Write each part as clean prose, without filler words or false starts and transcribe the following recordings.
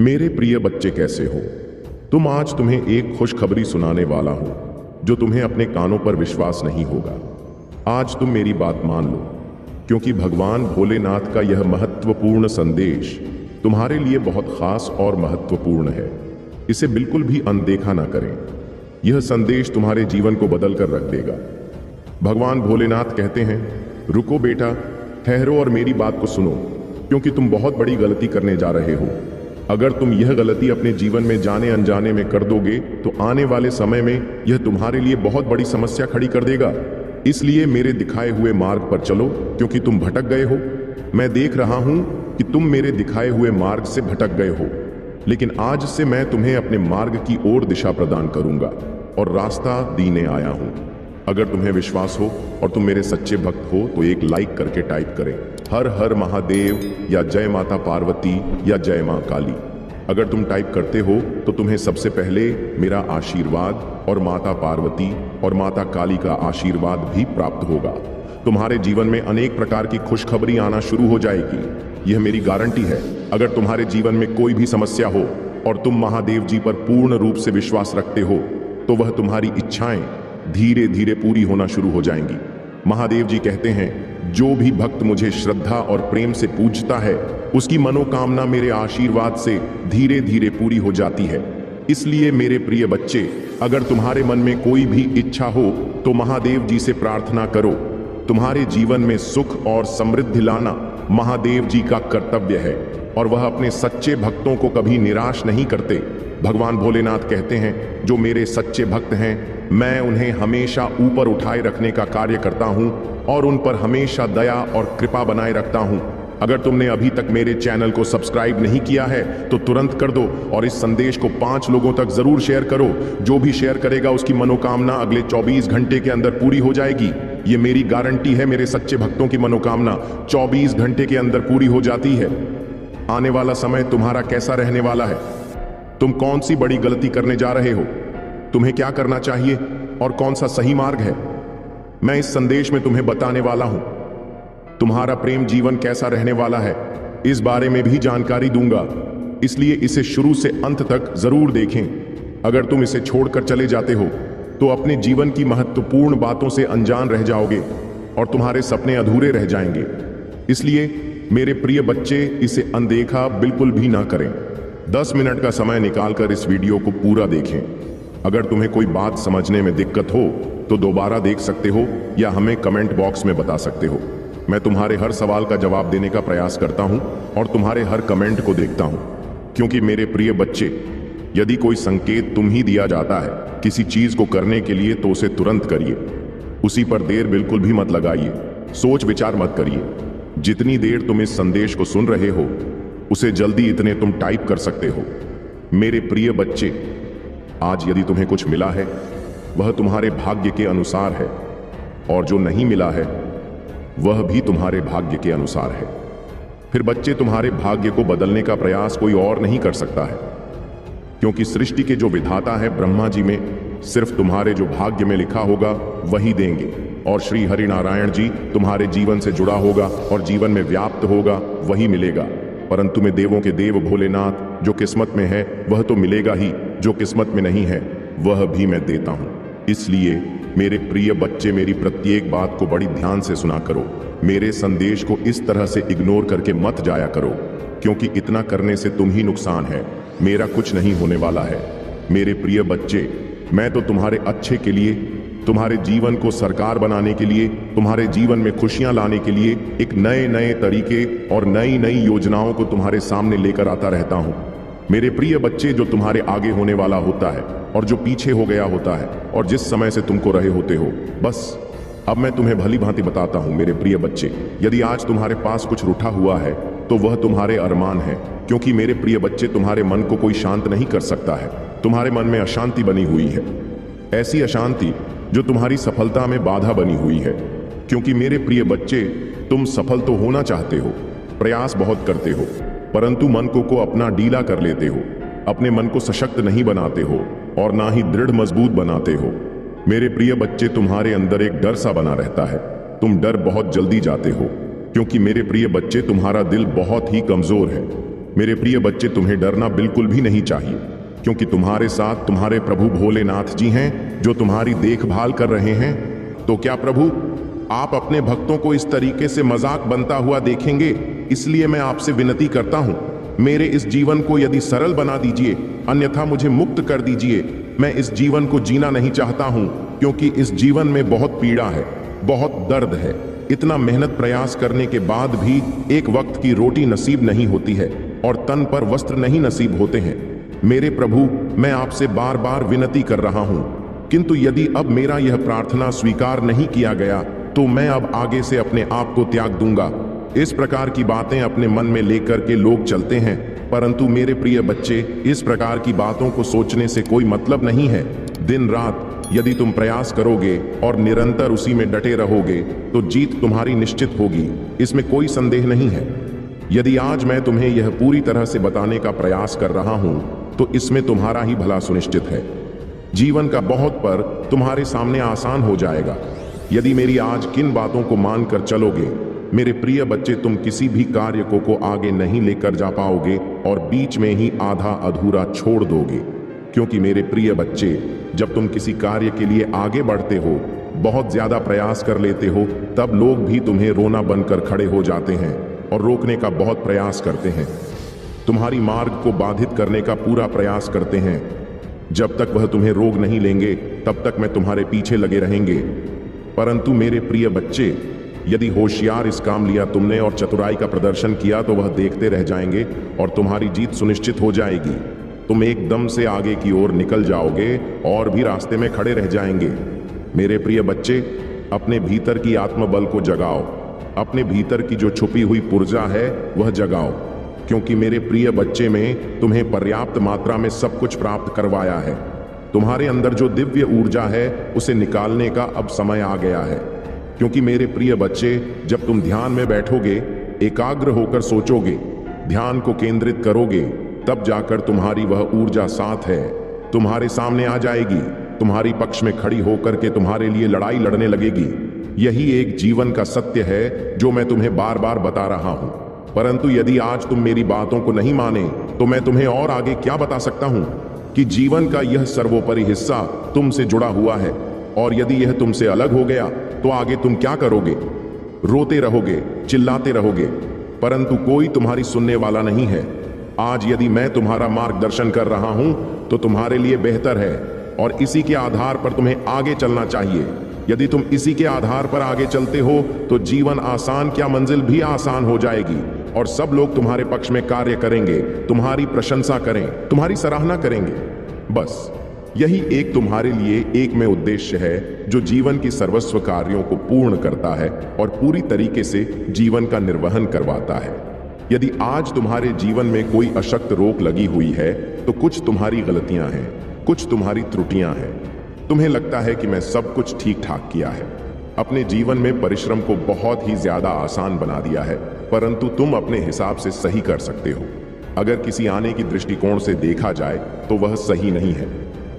मेरे प्रिय बच्चे, कैसे हो तुम? आज तुम्हें एक खुशखबरी सुनाने वाला हूं जो तुम्हें अपने कानों पर विश्वास नहीं होगा। आज तुम मेरी बात मान लो, क्योंकि भगवान भोलेनाथ का यह महत्वपूर्ण संदेश तुम्हारे लिए बहुत खास और महत्वपूर्ण है। इसे बिल्कुल भी अनदेखा ना करें। यह संदेश तुम्हारे जीवन को बदल कर रख देगा। भगवान भोलेनाथ कहते हैं, रुको बेटा, ठहरो और मेरी बात को सुनो, क्योंकि तुम बहुत बड़ी गलती करने जा रहे हो। अगर तुम यह गलती अपने जीवन में जाने अनजाने में कर दोगे तो आने वाले समय में यह तुम्हारे लिए बहुत बड़ी समस्या खड़ी कर देगा। इसलिए मेरे दिखाए हुए मार्ग पर चलो, क्योंकि तुम भटक गए हो। मैं देख रहा हूं कि तुम मेरे दिखाए हुए मार्ग से भटक गए हो, लेकिन आज से मैं तुम्हें अपने मार्ग की ओर दिशा प्रदान करूंगा और रास्ता दीने आया हूं। अगर तुम्हें विश्वास हो और तुम मेरे सच्चे भक्त हो तो एक लाइक करके टाइप करें, हर हर महादेव या जय माता पार्वती या जय मां काली। अगर तुम टाइप करते हो तो तुम्हें सबसे पहले मेरा आशीर्वाद और माता पार्वती और माता काली का आशीर्वाद भी प्राप्त होगा। तुम्हारे जीवन में अनेक प्रकार की खुशखबरी आना शुरू हो जाएगी। यह मेरी गारंटी है। अगर तुम्हारे जीवन में कोई भी समस्या हो और तुम महादेव जी पर पूर्ण रूप से विश्वास रखते हो तो वह तुम्हारी इच्छाएं धीरे धीरे पूरी होना शुरू हो जाएंगी। महादेव जी कहते हैं, जो भी भक्त मुझे श्रद्धा और प्रेम से पूजता है उसकी मनोकामना मेरे आशीर्वाद से धीरे धीरे पूरी हो जाती है। इसलिए मेरे प्रिय बच्चे, अगर तुम्हारे मन में कोई भी इच्छा हो तो महादेव जी से प्रार्थना करो। तुम्हारे जीवन में सुख और समृद्धि लाना महादेव जी का कर्तव्य है और वह अपने सच्चे भक्तों को कभी निराश नहीं करते। भगवान भोलेनाथ कहते हैं, जो मेरे सच्चे भक्त हैं मैं उन्हें हमेशा ऊपर उठाए रखने का कार्य करता हूं और उन पर हमेशा दया और कृपा बनाए रखता हूं। अगर तुमने अभी तक मेरे चैनल को सब्सक्राइब नहीं किया है तो तुरंत कर दो और इस संदेश को 5 लोगों तक जरूर शेयर करो। जो भी शेयर करेगा उसकी मनोकामना अगले 24 घंटे के अंदर पूरी हो जाएगी। ये मेरी गारंटी है। मेरे सच्चे भक्तों की मनोकामना 24 घंटे के अंदर पूरी हो जाती है। आने वाला समय तुम्हारा कैसा रहने वाला है? तुम कौन सी बड़ी गलती करने जा रहे हो? तुम्हें क्या करना चाहिए और कौन सा सही मार्ग है, मैं इस संदेश में तुम्हें बताने वाला हूं। तुम्हारा प्रेम जीवन कैसा रहने वाला है, इस बारे में भी जानकारी दूंगा। इसलिए इसे शुरू से अंत तक जरूर देखें। अगर तुम इसे छोड़कर चले जाते हो तो अपने जीवन की महत्वपूर्ण बातों से अनजान रह जाओगे और तुम्हारे सपने अधूरे रह जाएंगे। इसलिए मेरे प्रिय बच्चे, इसे अनदेखा बिल्कुल भी ना करें। 10 मिनट का समय निकालकर इस वीडियो को पूरा देखें। अगर तुम्हें कोई बात समझने में दिक्कत हो तो दोबारा देख सकते हो या हमें कमेंट बॉक्स में बता सकते हो। मैं तुम्हारे हर सवाल का जवाब देने का प्रयास करता हूं और तुम्हारे हर कमेंट को देखता हूं, क्योंकि मेरे प्रिय बच्चे, यदि कोई संकेत तुम ही दिया जाता है किसी चीज को करने के लिए तो उसे तुरंत करिए। उसी पर देर बिल्कुल भी मत लगाइए। सोच विचार मत करिए। जितनी देर तुम इस संदेश को सुन रहे हो उसे जल्दी इतने तुम टाइप कर सकते हो। मेरे प्रिय बच्चे, आज यदि तुम्हें कुछ मिला है वह तुम्हारे भाग्य के अनुसार है और जो नहीं मिला है वह भी तुम्हारे भाग्य के अनुसार है। फिर बच्चे, तुम्हारे भाग्य को बदलने का प्रयास कोई और नहीं कर सकता है, क्योंकि सृष्टि के जो विधाता है ब्रह्मा जी में सिर्फ तुम्हारे जो भाग्य में लिखा होगा वही देंगे, और श्री हरि नारायण जी तुम्हारे जीवन से जुड़ा होगा और जीवन में व्याप्त होगा वही मिलेगा। परंतु मैं देवों के देव भोलेनाथ, जो किस्मत में है वह तो मिलेगा ही, जो किस्मत में नहीं है वह भी मैं देता हूं। इसलिए मेरे प्रिय बच्चे, मेरी प्रत्येक बात को बड़ी ध्यान से सुना करो। मेरे संदेश को इस तरह से इग्नोर करके मत जाया करो, क्योंकि इतना करने से तुम ही नुकसान है, मेरा कुछ नहीं होने वाला है। मेरे प्रिय बच्चे, मैं तो तुम्हारे अच्छे के लिए, तुम्हारे जीवन को सरकार बनाने के लिए, तुम्हारे जीवन में खुशियां लाने के लिए एक नए नए तरीके और नई नई योजनाओं को तुम्हारे सामने लेकर आता रहता हूं। मेरे प्रिय बच्चे, जो तुम्हारे आगे होने वाला होता है और जो पीछे हो गया होता है और जिस समय से तुमको रहे होते हो, बस अब मैं तुम्हें भली भांति बताता हूं। मेरे प्रिय बच्चे, यदि आज तुम्हारे पास कुछ रूठा हुआ है तो वह तुम्हारे अरमान है, क्योंकि मेरे प्रिय बच्चे, तुम्हारे मन को कोई शांत नहीं कर सकता है। तुम्हारे मन में अशांति बनी हुई है, ऐसी अशांति जो तुम्हारी सफलता में बाधा बनी हुई है। क्योंकि मेरे प्रिय बच्चे, तुम सफल तो होना चाहते हो, प्रयास बहुत करते हो, परंतु मन को अपना ढीला कर लेते हो, अपने मन को सशक्त नहीं बनाते हो और ना ही दृढ़ मजबूत बनाते हो। मेरे प्रिय बच्चे, तुम्हारे अंदर एक डर सा बना रहता है। तुम डर बहुत जल्दी जाते हो, क्योंकि मेरे प्रिय बच्चे, तुम्हारा दिल बहुत ही कमजोर है। मेरे प्रिय बच्चे, तुम्हें डरना बिल्कुल भी नहीं चाहिए, क्योंकि तुम्हारे साथ तुम्हारे प्रभु भोलेनाथ जी हैं जो तुम्हारी देखभाल कर रहे हैं। तो क्या प्रभु आप अपने भक्तों को इस तरीके से मजाक बनता हुआ देखेंगे? इसलिए मैं आपसे विनती करता हूं, मेरे इस जीवन को यदि सरल बना दीजिए, अन्यथा मुझे मुक्त कर दीजिए। मैं इस जीवन को जीना नहीं चाहता हूं, क्योंकि इस जीवन में बहुत पीड़ा है, बहुत दर्द है। इतना मेहनत प्रयास करने के बाद भी एक वक्त की रोटी नसीब नहीं होती है और तन पर वस्त्र नहीं नसीब होते हैं। मेरे प्रभु, मैं आपसे बार बार विनती कर रहा हूं, किंतु यदि अब मेरा यह प्रार्थना स्वीकार नहीं किया गया तो मैं अब आगे से अपने आप को त्याग दूंगा। इस प्रकार की बातें अपने मन में लेकर के लोग चलते हैं, परंतु मेरे प्रिय बच्चे, इस प्रकार की बातों को सोचने से कोई मतलब नहीं है। दिन रात यदि तुम प्रयास करोगे और निरंतर उसी में डटे रहोगे तो जीत तुम्हारी निश्चित होगी, इसमें कोई संदेह नहीं है। यदि आज मैं तुम्हें यह पूरी तरह से बताने का प्रयास कर रहा हूं तो इसमें तुम्हारा ही भला सुनिश्चित है। जीवन का बहुत पर तुम्हारे सामने आसान हो जाएगा यदि मेरी आज किन बातों को मानकर चलोगे। मेरे प्रिय बच्चे, तुम किसी भी कार्य को आगे नहीं लेकर जा पाओगे और बीच में ही आधा अधूरा छोड़ दोगे, क्योंकि मेरे प्रिय बच्चे, जब तुम किसी कार्य के लिए आगे बढ़ते हो, बहुत ज्यादा प्रयास कर लेते हो, तब लोग भी तुम्हें रोना बनकर खड़े हो जाते हैं और रोकने का बहुत प्रयास करते हैं, तुम्हारी मार्ग को बाधित करने का पूरा प्रयास करते हैं। जब तक वह तुम्हें रोक नहीं लेंगे तब तक मैं तुम्हारे पीछे लगे रहेंगे। परंतु मेरे प्रिय बच्चे, यदि होशियार इस काम लिया तुमने और चतुराई का प्रदर्शन किया तो वह देखते रह जाएंगे और तुम्हारी जीत सुनिश्चित हो जाएगी। तुम एकदम से आगे की ओर निकल जाओगे और भी रास्ते में खड़े रह जाएंगे। मेरे प्रिय बच्चे, अपने भीतर की आत्मबल को जगाओ, अपने भीतर की जो छुपी हुई ऊर्जा है वह जगाओ, क्योंकि मेरे प्रिय बच्चे, में तुम्हें पर्याप्त मात्रा में सब कुछ प्राप्त करवाया है। तुम्हारे अंदर जो दिव्य ऊर्जा है उसे निकालने का अब समय आ गया है, क्योंकि मेरे प्रिय बच्चे, जब तुम ध्यान में बैठोगे, एकाग्र होकर सोचोगे, ध्यान को केंद्रित करोगे, तब जाकर तुम्हारी वह ऊर्जा साथ है तुम्हारे सामने आ जाएगी, तुम्हारी पक्ष में खड़ी होकर के तुम्हारे लिए लड़ाई लड़ने लगेगी। यही एक जीवन का सत्य है जो मैं तुम्हें बार बार बता रहा हूं। परंतु यदि आज तुम मेरी बातों को नहीं माने तो मैं तुम्हें और आगे क्या बता सकता हूं कि जीवन का यह सर्वोपरि हिस्सा तुमसे जुड़ा हुआ है, और यदि यह तुमसे अलग हो गया तो आगे तुम क्या करोगे? रोते रहोगे, चिल्लाते रहोगे, परंतु कोई तुम्हारी सुनने वाला नहीं है। आज यदि मैं तुम्हारा मार्गदर्शन कर रहा हूं तो तुम्हारे लिए बेहतर है और इसी के आधार पर तुम्हें आगे चलना चाहिए। यदि तुम इसी के आधार पर आगे चलते हो तो जीवन आसान क्या, मंजिल भी आसान हो जाएगी और सब लोग तुम्हारे पक्ष में कार्य करेंगे, तुम्हारी प्रशंसा करें, तुम्हारी सराहना करेंगे। बस यही एक तुम्हारे लिए एक में उद्देश्य है जो जीवन की सर्वस्व कार्यों को पूर्ण करता है और पूरी तरीके से जीवन का निर्वहन करवाता है। यदि आज तुम्हारे जीवन में कोई अशक्त रोक लगी हुई है तो कुछ तुम्हारी गलतियां हैं, कुछ तुम्हारी त्रुटियां हैं। तुम्हें लगता है कि मैं सब कुछ ठीक ठाक किया है, अपने जीवन में परिश्रम को बहुत ही ज्यादा आसान बना दिया है, परंतु तुम अपने हिसाब से सही कर सकते हो। अगर किसी आने की दृष्टिकोण से देखा जाए तो वह सही नहीं है।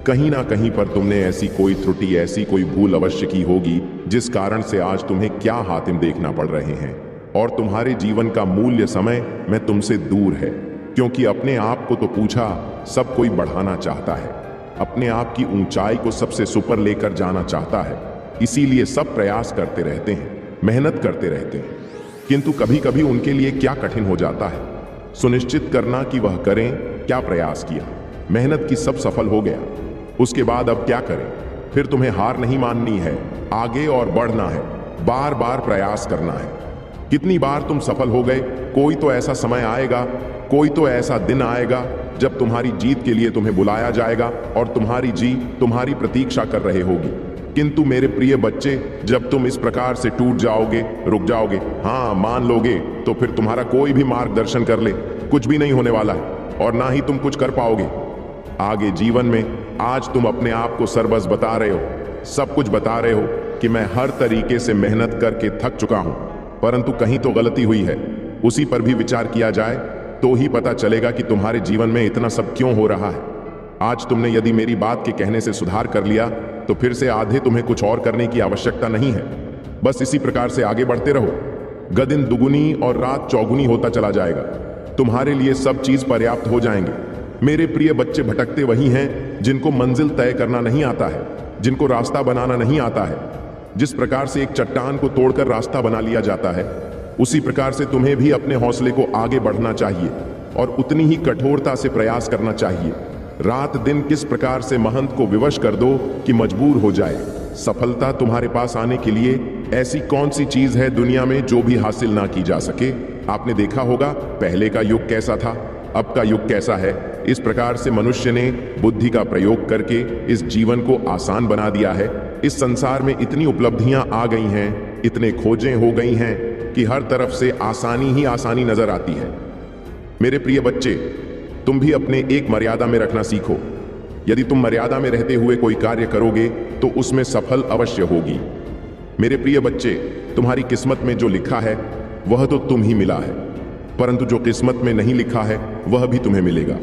कहीं ना कहीं पर तुमने ऐसी कोई त्रुटि, ऐसी कोई भूल अवश्य की होगी जिस कारण से आज तुम्हें क्या हातिम देखना पड़ रहे हैं, और तुम्हारे जीवन का मूल्य समय में तुमसे दूर है, क्योंकि अपने आप को तो पूछा, सब कोई बढ़ाना चाहता है, अपने आप की ऊंचाई को सबसे सुपर लेकर जाना चाहता है, इसीलिए सब प्रयास करते रहते हैं, मेहनत करते रहते हैं, किंतु कभी कभी उनके लिए क्या कठिन हो जाता है सुनिश्चित करना कि वह करें क्या प्रयास किया, मेहनत की सब सफल हो गया, उसके बाद अब क्या करें? फिर तुम्हें हार नहीं माननी है, आगे और बढ़ना है, बार बार प्रयास करना है। कितनी बार तुम सफल हो गए, कोई तो ऐसा समय आएगा, कोई तो ऐसा दिन आएगा जब तुम्हारी जीत के लिए तुम्हें बुलाया जाएगा और तुम्हारी जीत तुम्हारी प्रतीक्षा कर रहे होगी। किंतु मेरे प्रिय बच्चे, जब तुम इस प्रकार से टूट जाओगे, रुक जाओगे, हाँ मान लोगे, तो फिर तुम्हारा कोई भी मार्गदर्शन कर ले, कुछ भी नहीं होने वाला है और ना ही तुम कुछ कर पाओगे आगे जीवन में। आज तुम अपने आप को सरबस बता रहे हो, सब कुछ बता रहे हो कि मैं हर तरीके से मेहनत करके थक चुका हूं, परंतु कहीं तो गलती हुई है। उसी पर भी विचार किया जाए तो ही पता चलेगा कि तुम्हारे जीवन में इतना सब क्यों हो रहा है। आज तुमने यदि मेरी बात के कहने से सुधार कर लिया तो फिर से आधे तुम्हें कुछ और करने की आवश्यकता नहीं है। बस इसी प्रकार से आगे बढ़ते रहो, गदिन दुगुनी और रात चौगुनी होता चला जाएगा। तुम्हारे लिए सब चीज पर्याप्त हो जाएंगे। मेरे प्रिय बच्चे, भटकते वही हैं जिनको मंजिल तय करना नहीं आता है, जिनको रास्ता बनाना नहीं आता है। जिस प्रकार से एक चट्टान को तोड़कर रास्ता बना लिया जाता है, उसी प्रकार से तुम्हें भी अपने हौसले को आगे बढ़ना चाहिए और उतनी ही कठोरता से प्रयास करना चाहिए। रात दिन किस प्रकार से महंत को विवश कर दो कि मजबूर हो जाए। सफलता तुम्हारे पास आने के लिए ऐसी कौन सी चीज है दुनिया में जो भी हासिल ना की जा सके। आपने देखा होगा पहले का युग कैसा था, अब का युग कैसा है। इस प्रकार से मनुष्य ने बुद्धि का प्रयोग करके इस जीवन को आसान बना दिया है। इस संसार में इतनी उपलब्धियां आ गई हैं, इतने खोजें हो गई हैं कि हर तरफ से आसानी ही आसानी नजर आती है। मेरे प्रिय बच्चे, तुम भी अपने एक मर्यादा में रखना सीखो। यदि तुम मर्यादा में रहते हुए कोई कार्य करोगे तो उसमें सफल अवश्य होगी। मेरे प्रिय बच्चे, तुम्हारी किस्मत में जो लिखा है वह तो तुम ही मिला है, परंतु जो किस्मत में नहीं लिखा है वह भी तुम्हें मिलेगा।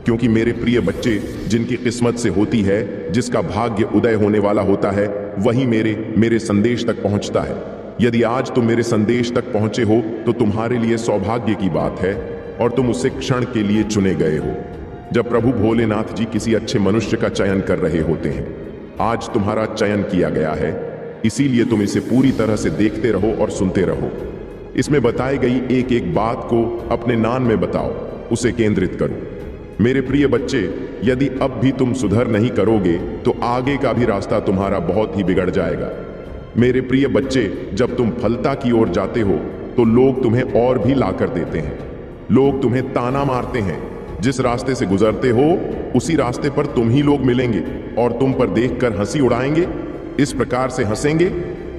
क्योंकि मेरे प्रिय बच्चे, जिनकी किस्मत से होती है, जिसका भाग्य उदय होने वाला होता है, वही मेरे संदेश तक पहुंचता है। यदि आज तुम मेरे संदेश तक पहुंचे हो तो तुम्हारे लिए सौभाग्य की बात है और तुम उसे क्षण के लिए चुने गए हो। जब प्रभु भोलेनाथ जी किसी अच्छे मनुष्य का चयन कर रहे होते हैं, आज तुम्हारा चयन किया गया है, इसीलिए तुम इसे पूरी तरह से देखते रहो और सुनते रहो। इसमें बताई गई एक एक बात को अपने नान में बताओ, उसे केंद्रित करो। मेरे प्रिय बच्चे, यदि अब भी तुम सुधर नहीं करोगे तो आगे का भी रास्ता तुम्हारा बहुत ही बिगड़ जाएगा। मेरे प्रिय बच्चे, जब तुम फलता की ओर जाते हो तो लोग तुम्हें और भी लाकर देते हैं। लोग तुम्हें ताना मारते हैं। जिस रास्ते से गुजरते हो उसी रास्ते पर तुम ही लोग मिलेंगे और तुम पर देखकर हंसी उड़ाएंगे। इस प्रकार से हंसेंगे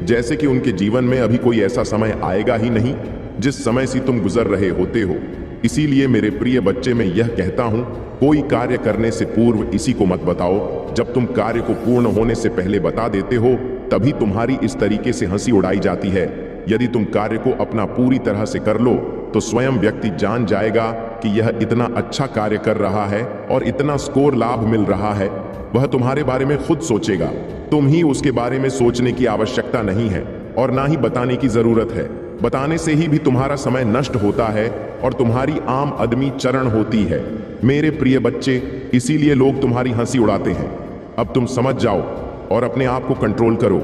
जैसे कि उनके जीवन में अभी कोई ऐसा समय आएगा ही नहीं जिस समय से तुम गुजर रहे होते हो। इसीलिए मेरे प्रिय बच्चे, मैं यह कहता हूं, कोई कार्य करने से पूर्व इसी को मत बताओ। जब तुम कार्य को पूर्ण होने से पहले बता देते हो तभी तुम्हारी इस तरीके से हंसी उड़ाई जाती है। यदि तुम कार्य को अपना पूरी तरह से कर लो तो स्वयं व्यक्ति जान जाएगा कि यह इतना अच्छा कार्य कर रहा है और इतना स्कोर लाभ मिल रहा है। वह तुम्हारे बारे में खुद सोचेगा। तुम ही उसके बारे में सोचने की आवश्यकता नहीं है और ना ही बताने की जरूरत है। बताने से ही भी तुम्हारा समय नष्ट होता है और तुम्हारी आम आदमी चरण होती है। मेरे प्रिय बच्चे, इसीलिए लोग तुम्हारी हंसी उड़ाते हैं। अब तुम समझ जाओ और अपने आप को कंट्रोल करो।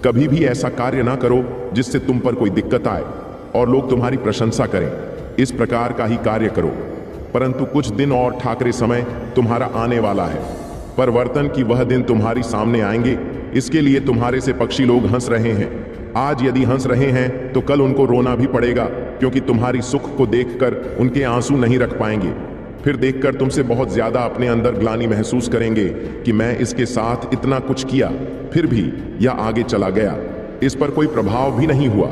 कभी भी ऐसा कार्य ना करो जिससे तुम पर कोई दिक्कत आए और लोग तुम्हारी प्रशंसा करें। इस प्रकार का ही कार्य करो। परंतु कुछ दिन और ठाकरे समय तुम्हारा आने वाला है। परिवर्तन की वह दिन तुम्हारी सामने आएंगे। इसके लिए तुम्हारे से पक्षी लोग हंस रहे हैं। आज यदि हंस रहे हैं तो कल उनको रोना भी पड़ेगा, क्योंकि तुम्हारी सुख को देखकर उनके आंसू नहीं रख पाएंगे। फिर देखकर तुमसे बहुत ज्यादा अपने अंदर ग्लानि महसूस करेंगे कि मैं इसके साथ इतना कुछ किया, फिर भी यह आगे चला गया, इस पर कोई प्रभाव भी नहीं हुआ।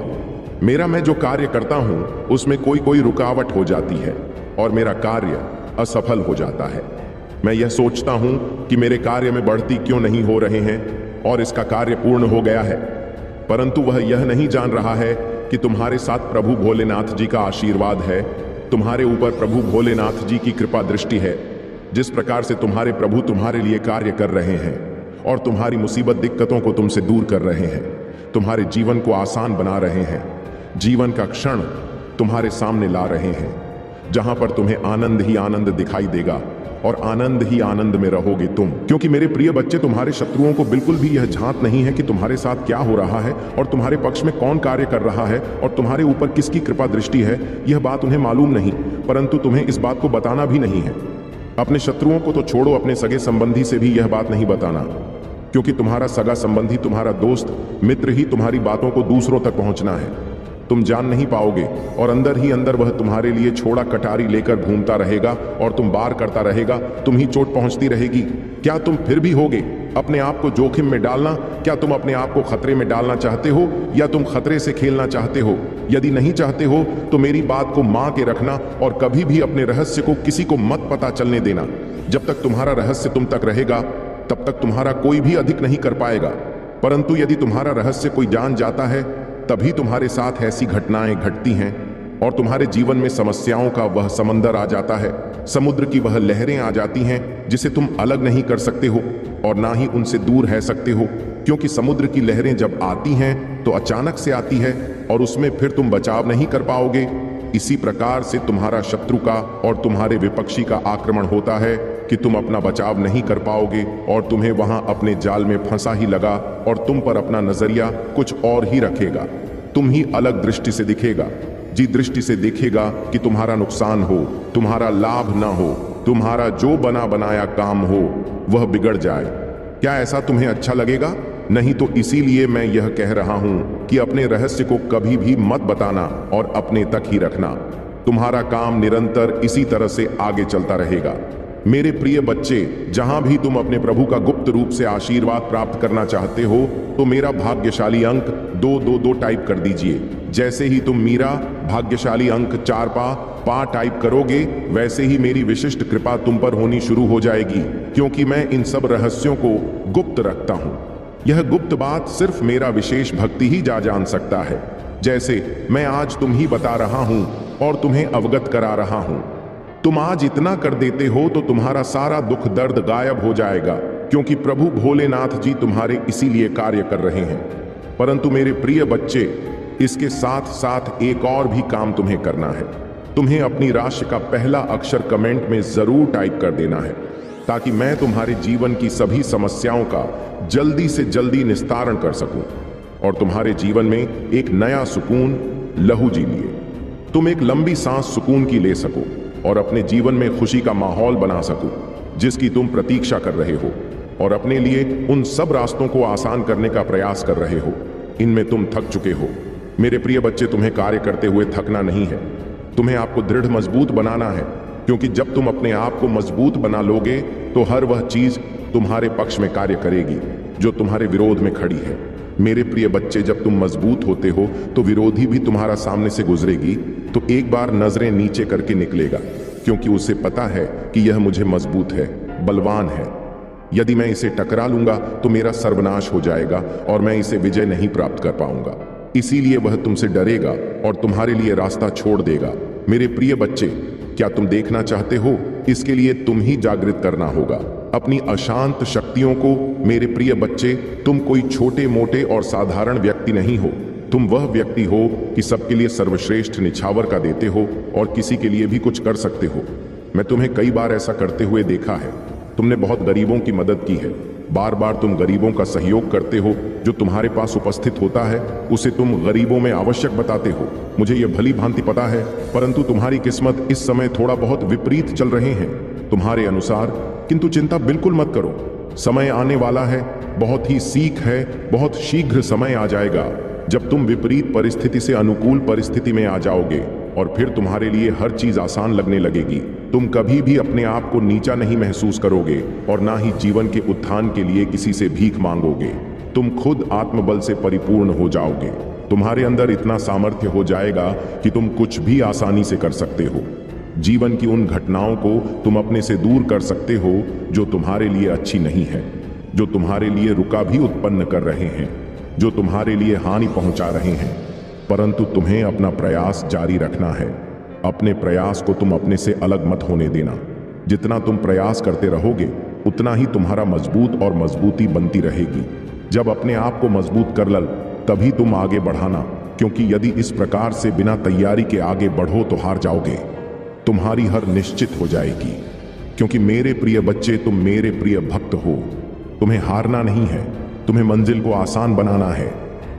मेरा मैं जो कार्य करता हूं उसमें कोई रुकावट हो जाती है और मेरा कार्य असफल हो जाता है। मैं यह सोचता हूं कि मेरे कार्य में बढ़ती क्यों नहीं हो रहे हैं और इसका कार्य पूर्ण हो गया है, परंतु वह यह नहीं जान रहा है कि तुम्हारे साथ प्रभु भोलेनाथ जी का आशीर्वाद है। तुम्हारे ऊपर प्रभु भोलेनाथ जी की कृपा दृष्टि है। जिस प्रकार से तुम्हारे प्रभु तुम्हारे लिए कार्य कर रहे हैं और तुम्हारी मुसीबत दिक्कतों को तुमसे दूर कर रहे हैं, तुम्हारे जीवन को आसान बना रहे हैं, जीवन का क्षण तुम्हारे सामने ला रहे हैं, जहां पर तुम्हें आनंद ही आनंद दिखाई देगा और आनंद ही आनंद में रहोगे तुम। क्योंकि मेरे प्रिय बच्चे, तुम्हारे शत्रुओं को बिल्कुल भी यह झांक नहीं है कि तुम्हारे साथ क्या हो रहा है और तुम्हारे पक्ष में कौन कार्य कर रहा है और तुम्हारे ऊपर किसकी कृपा दृष्टि है। यह बात उन्हें मालूम नहीं, परंतु तुम्हें इस बात को बताना भी नहीं है। अपने शत्रुओं को तो छोड़ो, अपने सगे संबंधी से भी यह बात नहीं बताना, क्योंकि तुम्हारा सगा संबंधी, तुम्हारा दोस्त मित्र ही तुम्हारी बातों को दूसरों तक पहुंचना है। तुम जान नहीं पाओगे और अंदर ही अंदर वह तुम्हारे लिए छोड़ा कटारी लेकर घूमता रहेगा और तुम बार करता रहेगा, तुम ही चोट पहुंचती रहेगी। क्या तुम फिर भी होगे अपने आप को जोखिम में डालना? क्या तुम अपने आप को खतरे में डालना चाहते हो या तुम खतरे से खेलना चाहते हो? यदि नहीं चाहते हो तो मेरी बात को मान के रखना और कभी भी अपने रहस्य को किसी को मत पता चलने देना। जब तक तुम्हारा रहस्य तुम तक रहेगा तब तक तुम्हारा कोई भी अधिक नहीं कर पाएगा, परंतु यदि तुम्हारा रहस्य कोई जान जाता है तभी तुम्हारे साथ ऐसी घटनाएं घटती हैं और तुम्हारे जीवन में समस्याओं का वह समंदर आ जाता है, समुद्र की वह लहरें आ जाती हैं जिसे तुम अलग नहीं कर सकते हो और ना ही उनसे दूर रह सकते हो। क्योंकि समुद्र की लहरें जब आती हैं तो अचानक से आती है और उसमें फिर तुम बचाव नहीं कर पाओगे। इसी प्रकार से तुम्हारा शत्रु का और तुम्हारे विपक्षी का आक्रमण होता है कि तुम अपना बचाव नहीं कर पाओगे और तुम्हें वहां अपने जाल में फंसा ही लगा और तुम पर अपना नजरिया कुछ और ही रखेगा। तुम ही अलग दृष्टि से दिखेगा, जी दृष्टि से देखेगा कि तुम्हारा नुकसान हो, तुम्हारा लाभ ना हो, तुम्हारा जो बना बनाया काम हो वह बिगड़ जाए। क्या ऐसा तुम्हें अच्छा लगेगा? नहीं तो इसीलिए मैं यह कह रहा हूं कि अपने रहस्य को कभी भी मत बताना और अपने तक ही रखना। तुम्हारा काम निरंतर इसी तरह से आगे चलता रहेगा। मेरे प्रिय बच्चे, जहां भी तुम अपने प्रभु का गुप्त रूप से आशीर्वाद प्राप्त करना चाहते हो तो मेरा भाग्यशाली अंक 222 टाइप कर दीजिए। जैसे ही तुम मीरा भाग्यशाली अंक 4 पा टाइप करोगे, वैसे ही मेरी विशिष्ट कृपा तुम पर होनी शुरू हो जाएगी, क्योंकि मैं इन सब रहस्यों को गुप्त रखता हूं। यह गुप्त बात सिर्फ मेरा विशेष भक्ति ही जान सकता है। जैसे मैं आज तुम ही बता रहा हूं और तुम्हें अवगत करा रहा हूं। तुम आज इतना कर देते हो तो तुम्हारा सारा दुख दर्द गायब हो जाएगा, क्योंकि प्रभु भोलेनाथ जी तुम्हारे इसीलिए कार्य कर रहे हैं। परंतु मेरे प्रिय बच्चे, इसके साथ साथ एक और भी काम तुम्हें करना है। तुम्हें अपनी राशि का पहला अक्षर कमेंट में जरूर टाइप कर देना है, ताकि मैं तुम्हारे जीवन की सभी समस्याओं का जल्दी से जल्दी निस्तारण कर सकूं और तुम्हारे जीवन में एक नया सुकून लहू जी लिए। तुम एक लंबी सांस सुकून की ले सको और अपने जीवन में खुशी का माहौल बना सको जिसकी तुम प्रतीक्षा कर रहे हो, और अपने लिए उन सब रास्तों को आसान करने का प्रयास कर रहे हो। इनमें तुम थक चुके हो। मेरे प्रिय बच्चे, तुम्हें कार्य करते हुए थकना नहीं है। तुम्हें आपको दृढ़ मजबूत बनाना है, क्योंकि जब तुम अपने आप को मजबूत बना लोगे तो हर वह चीज तुम्हारे पक्ष में कार्य करेगी जो तुम्हारे विरोध में खड़ी है। मेरे प्रिय बच्चे, जब तुम मजबूत होते हो तो विरोधी भी तुम्हारा सामने से गुजरेगी तो एक बार नजरें नीचे करके निकलेगा, क्योंकि उसे पता है कि यह मुझे मजबूत है, बलवान है। यदि मैं इसे टकरा लूंगा तो मेरा सर्वनाश हो जाएगा और मैं इसे विजय नहीं प्राप्त कर पाऊंगा। इसीलिए वह तुमसे डरेगा और तुम्हारे लिए रास्ता छोड़ देगा। मेरे प्रिय बच्चे, क्या तुम देखना चाहते हो? इसके लिए तुम ही जागृत करना होगा अपनी अशांत शक्तियों को। मेरे प्रिय बच्चे, तुम कोई छोटे मोटे और साधारण व्यक्ति नहीं हो। तुम वह व्यक्ति हो कि सबके लिए सर्वश्रेष्ठ निछावर का देते हो और किसी के लिए भी कुछ कर सकते हो। मैं तुम्हें कई बार ऐसा करते हुए देखा है। तुमने बहुत गरीबों की मदद की है। बार बार तुम गरीबों का सहयोग करते हो। जो तुम्हारे पास उपस्थित होता है उसे तुम गरीबों में आवश्यक बताते हो। मुझे यह भली भांति पता है, परंतु तुम्हारी किस्मत इस समय थोड़ा बहुत विपरीत चल रहे हैं तुम्हारे अनुसार। किंतु चिंता बिल्कुल मत करो, समय आने वाला है, बहुत ही सीख है, बहुत शीघ्र समय आ जाएगा जब तुम विपरीत परिस्थिति से अनुकूल परिस्थिति में आ जाओगे और फिर तुम्हारे लिए हर चीज आसान लगने लगेगी। तुम कभी भी अपने आप को नीचा नहीं महसूस करोगे और ना ही जीवन के उत्थान के लिए किसी से भीख मांगोगे। तुम खुद आत्मबल से परिपूर्ण हो जाओगे। तुम्हारे अंदर इतना सामर्थ्य हो जाएगा कि तुम कुछ भी आसानी से कर सकते हो। जीवन की उन घटनाओं को तुम अपने से दूर कर सकते हो जो तुम्हारे लिए अच्छी नहीं है, जो तुम्हारे लिए रुका भी उत्पन्न कर रहे हैं, जो तुम्हारे लिए हानि पहुंचा रहे हैं। परंतु तुम्हें अपना प्रयास जारी रखना है। अपने प्रयास को तुम अपने से अलग मत होने देना। जितना तुम प्रयास करते रहोगे उतना ही तुम्हारा मजबूत और मजबूती बनती रहेगी। जब अपने आप को मजबूत कर लल तभी तुम आगे बढ़ाना, क्योंकि यदि इस प्रकार से बिना तैयारी के आगे बढ़ो तो हार जाओगे। तुम्हारी हार निश्चित हो जाएगी, क्योंकि मेरे प्रिय बच्चे, तुम मेरे प्रिय भक्त हो। तुम्हें हारना नहीं है, तुम्हें मंजिल को आसान बनाना है।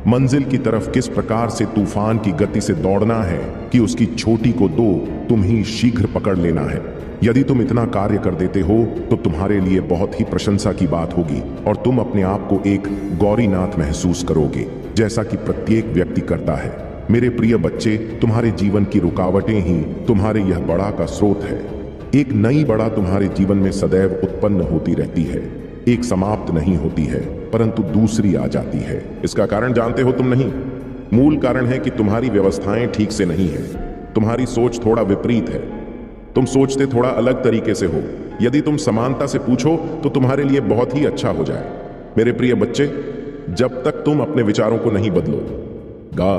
मंजिल की तरफ किस प्रकार से तूफान की गति से दौड़ना है कि उसकी छोटी को दो तुम ही शीघ्र पकड़ लेना है। यदि तुम इतना कार्य कर देते हो तो तुम्हारे लिए बहुत ही प्रशंसा की बात होगी और तुम अपने आप को एक गौरीनाथ महसूस करोगे, जैसा कि प्रत्येक व्यक्ति करता है। मेरे प्रिय बच्चे, तुम्हारे जीवन की रुकावटें ही तुम्हारे यह बड़ा का स्रोत है। एक नई बड़ा तुम्हारे जीवन में सदैव उत्पन्न होती रहती है, एक समाप्त नहीं होती है, परंतु दूसरी आ जाती है। इसका कारण जानते हो तुम नहीं? मूल कारण है कि तुम्हारी व्यवस्थाएं ठीक से नहीं है। तुम्हारी सोच थोड़ा विपरीत है। तुम सोचते थोड़ा अलग तरीके से हो। यदि तुम समानता से पूछो तो तुम्हारे लिए बहुत ही अच्छा हो जाए। मेरे प्रिय बच्चे, जब तक तुम अपने विचारों को नहीं बदलोगा,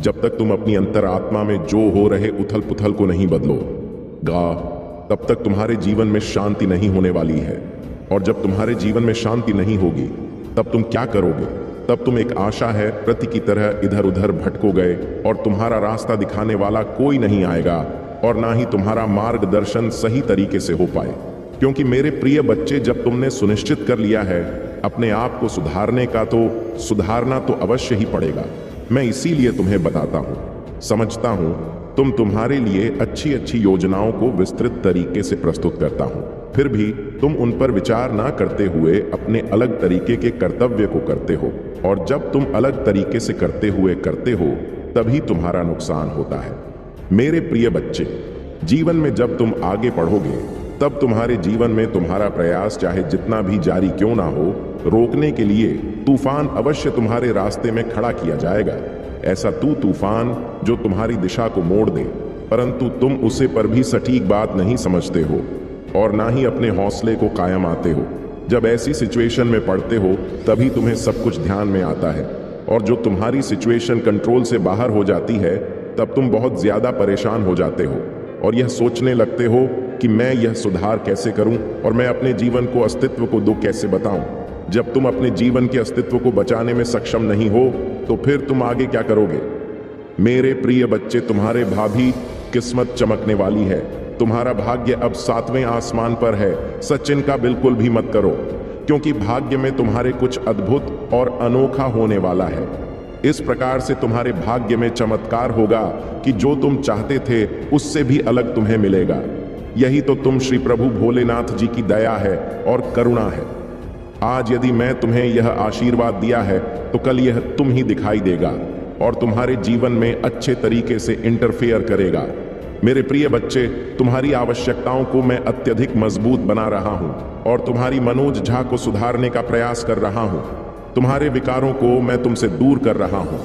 जब तक तुम अपनी अंतरात्मा में जो हो रहे उथल पुथल को नहीं बदलोगा, तब तक तुम्हारे जीवन में शांति नहीं होने वाली है। और जब तुम्हारे जीवन में शांति नहीं होगी तब तुम क्या करोगे? तब तुम एक आशा है प्रति की तरह इधर उधर भटको गए और तुम्हारा रास्ता दिखाने वाला कोई नहीं आएगा और ना ही तुम्हारा मार्गदर्शन सही तरीके से हो पाए। क्योंकि मेरे प्रिय बच्चे, जब तुमने सुनिश्चित कर लिया है अपने आप को सुधारने का, तो सुधारना तो अवश्य ही पड़ेगा। मैं इसीलिए तुम्हें बताता हूँ। समझता हूँ तुम तुम्हारे लिए अच्छी अच्छी योजनाओं को विस्तृत तरीके से प्रस्तुत करता हूँ, फिर भी तुम उन पर विचार ना करते हुए अपने अलग तरीके के कर्तव्य को करते हो। और जब तुम अलग तरीके से करते हुए करते हो तभी तुम्हारा नुकसान होता है। मेरे प्रिय बच्चे, जीवन में जब तुम आगे बढ़ोगे तब तुम्हारे जीवन में तुम्हारा प्रयास चाहे जितना भी जारी क्यों ना हो, रोकने के लिए तूफान अवश्य तुम्हारे रास्ते में खड़ा किया जाएगा। ऐसा तूफान जो तुम्हारी दिशा को मोड़ दे, परंतु तुम उसे पर भी सटीक बात नहीं समझते हो और ना ही अपने हौसले को कायम आते हो। जब ऐसी सिचुएशन में पड़ते हो तभी तुम्हें सब कुछ ध्यान में आता है, और जो तुम्हारी सिचुएशन कंट्रोल से बाहर हो जाती है तब तुम बहुत ज्यादा परेशान हो जाते हो और यह सोचने लगते हो कि मैं यह सुधार कैसे करूं और मैं अपने जीवन को अस्तित्व को कैसे बताऊं। जब तुम अपने जीवन के अस्तित्व को बचाने में सक्षम नहीं हो तो फिर तुम आगे क्या करोगे? मेरे प्रिय बच्चे, तुम्हारे भाभी किस्मत चमकने वाली है। तुम्हारा भाग्य अब 7वें आसमान पर है। सच इनका बिल्कुल भी मत करो, क्योंकि भाग्य में तुम्हारे कुछ अद्भुत और अनोखा होने वाला है। इस प्रकार से तुम्हारे भाग्य में चमत्कार होगा कि जो तुम चाहते थे उससे भी अलग तुम्हें मिलेगा। यही तो तुम श्री प्रभु भोलेनाथ जी की दया है और करुणा है। आज यदि मैं तुम्हें यह आशीर्वाद दिया है तो कल यह तुम ही दिखाई देगा और तुम्हारे जीवन में अच्छे तरीके से इंटरफेयर करेगा। मेरे प्रिय बच्चे, तुम्हारी आवश्यकताओं को मैं अत्यधिक मजबूत बना रहा हूं और तुम्हारी मनोज झा को सुधारने का प्रयास कर रहा हूं। तुम्हारे विकारों को मैं तुमसे दूर कर रहा हूं।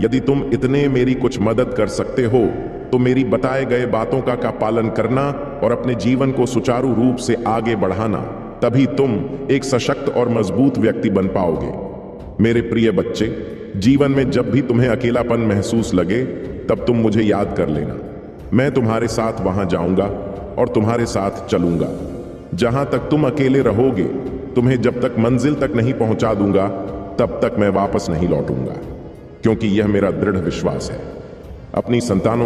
यदि तुम इतने मेरी कुछ मदद कर सकते हो तो मेरी बताए गए बातों का पालन करना और अपने जीवन को सुचारू रूप से आगे बढ़ाना, तभी तुम एक सशक्त और मजबूत व्यक्ति बन पाओगे। मेरे प्रिय बच्चे, जीवन में जब भी तुम्हें अकेलापन महसूस लगे तब तुम मुझे याद कर लेना। मैं तुम्हारे साथ वहां जाऊंगा और तुम्हारे साथ चलूंगा। जहां तक तुम अकेले रहोगे, तुम्हें जब तक मंजिल तक नहीं पहुंचा दूंगा तब तक मैं वापस नहीं लौटूंगा, क्योंकि यह मेरा दृढ़ विश्वास है। अपनी संतानों